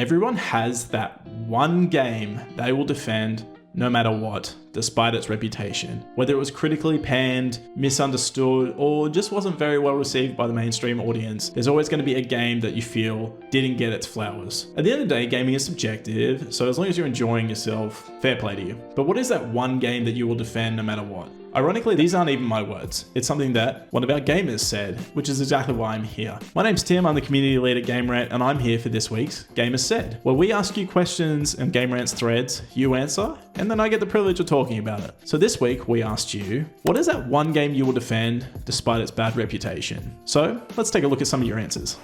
everyone has that one game they will defend no matter what, despite its reputation. Whether it was critically panned, misunderstood, or just wasn't very well received by the mainstream audience, there's always going to be a game that you feel didn't get its flowers. At the end of the day, gaming is subjective, so as long as you're enjoying yourself, fair play to you. But what is that one game that you will defend no matter what? Ironically, these aren't even my words. It's something that one of our gamers said, which is exactly why I'm here. My name's Tim, I'm the community lead at Game Rant, and I'm here for this week's Gamers Said, where we ask you questions in Game Rant's threads, you answer, and then I get the privilege of talking about it. So this week, we asked you, what is that one game you will defend despite its bad reputation? So let's take a look at some of your answers.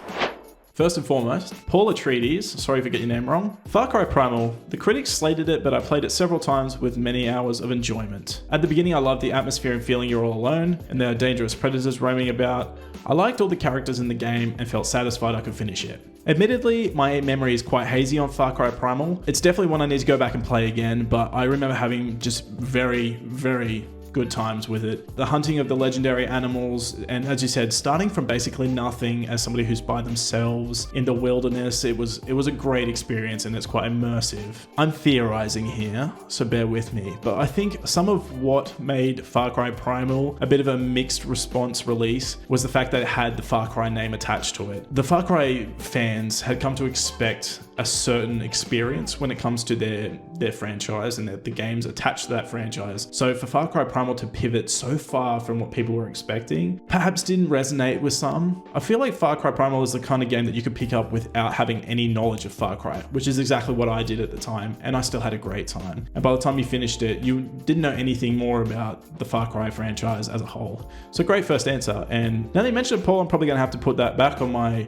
First and foremost, Paul Atreides, sorry if I get your name wrong. Far Cry Primal, the critics slated it, but I played it several times with many hours of enjoyment. At the beginning, I loved the atmosphere and feeling you're all alone, and there are dangerous predators roaming about. I liked all the characters in the game and felt satisfied I could finish it. Admittedly, my memory is quite hazy on Far Cry Primal. It's definitely one I need to go back and play again, but I remember having just very good times with it. The hunting of the legendary animals, and as you said, starting from basically nothing as somebody who's by themselves in the wilderness, it was a great experience and it's quite immersive. I'm theorizing here, so bear with me, but I think some of what made Far Cry Primal a bit of a mixed response release was the fact that it had the Far Cry name attached to it. The Far Cry fans had come to expect a certain experience when it comes to their franchise and the games attached to that franchise. So for Far Cry Primal to pivot so far from what people were expecting perhaps didn't resonate with some. I feel like Far Cry Primal is the kind of game that you could pick up without having any knowledge of Far Cry, which is exactly what I did at the time, and I still had a great time. And by the time you finished it, you didn't know anything more about the Far Cry franchise as a whole. So great first answer. And now that you mentioned it, Paul, I'm probably gonna have to put that back on my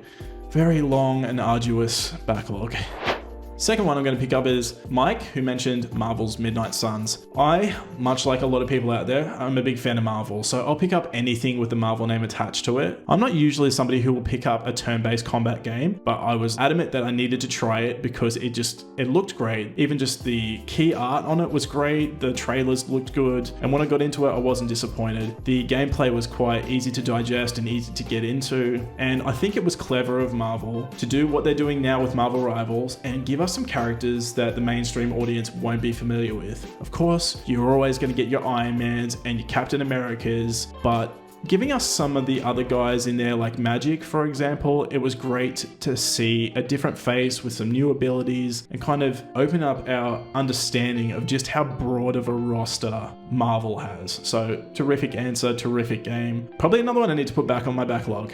very long and arduous backlog. Second one I'm going to pick up is Mike, who mentioned Marvel's Midnight Suns. I, much like a lot of people out there, I'm a big fan of Marvel, so I'll pick up anything with the Marvel name attached to it. I'm not usually somebody who will pick up a turn-based combat game, but I was adamant that I needed to try it because it looked great. Even just the key art on it was great, the trailers looked good, and when I got into it, I wasn't disappointed. The gameplay was quite easy to digest and easy to get into, and I think it was clever of Marvel to do what they're doing now with Marvel Rivals and give us some characters that the mainstream audience won't be familiar with. Of course, you're always going to get your Iron Mans and your Captain Americas, but giving us some of the other guys in there like Magic, for example, it was great to see a different face with some new abilities and kind of open up our understanding of just how broad of a roster Marvel has. So terrific answer, terrific game. Probably another one I need to put back on my backlog.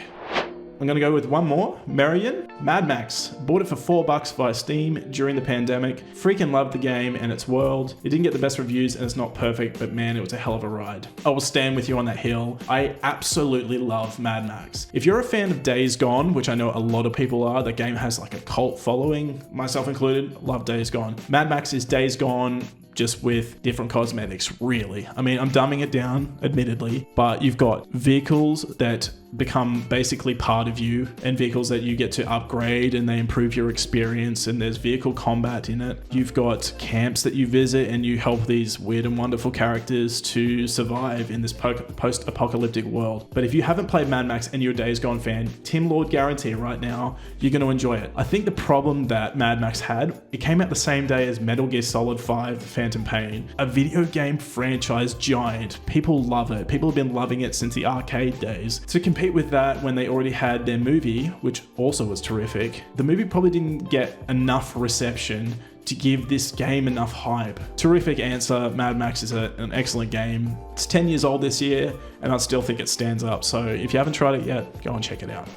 I'm going to go with one more. Marion, Mad Max. Bought it for $4 via Steam during the pandemic. Freaking loved the game and its world. It didn't get the best reviews and it's not perfect, but man, it was a hell of a ride. I will stand with you on that hill. I absolutely love Mad Max. If you're a fan of Days Gone, which I know a lot of people are, the game has like a cult following, myself included, love Days Gone. Mad Max is Days Gone, just with different cosmetics, really. I mean, I'm dumbing it down, admittedly, but you've got vehicles that become basically part of you and vehicles that you get to upgrade and they improve your experience, and there's vehicle combat in it. You've got camps that you visit and you help these weird and wonderful characters to survive in this post-apocalyptic world. But if you haven't played Mad Max and you're a Days Gone fan, Tim Lord guarantee right now, you're going to enjoy it. I think the problem that Mad Max had, it came out the same day as Metal Gear Solid 5 Phantom Pain, a video game franchise giant. People love it. People have been loving it since the arcade days. To compete with that when they already had their movie, which also was terrific, the movie probably didn't get enough reception to give this game enough hype. Terrific answer. Mad Max is an excellent game. It's 10 years old this year and I still think it stands up. So if you haven't tried it yet, go and check it out.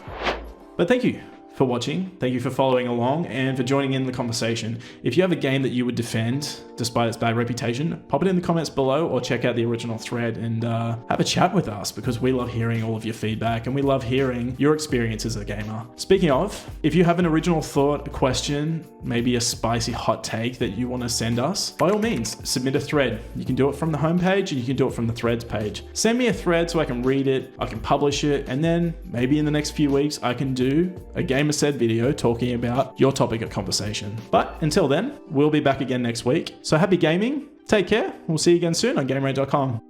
But thank you for watching. Thank you for following along and for joining in the conversation. If you have a game that you would defend despite its bad reputation, pop it in the comments below or check out the original thread and have a chat with us, because we love hearing all of your feedback and we love hearing your experience as a gamer. Speaking of, if you have an original thought, a question, maybe a spicy hot take that you want to send us, by all means, submit a thread. You can do it from the homepage and you can do it from the threads page. Send me a thread so I can read it, I can publish it, and then maybe in the next few weeks I can do a Gamer Said video talking about your topic of conversation. But until then, we'll be back again next week. So happy gaming, take care, we'll see you again soon on GameRant.com.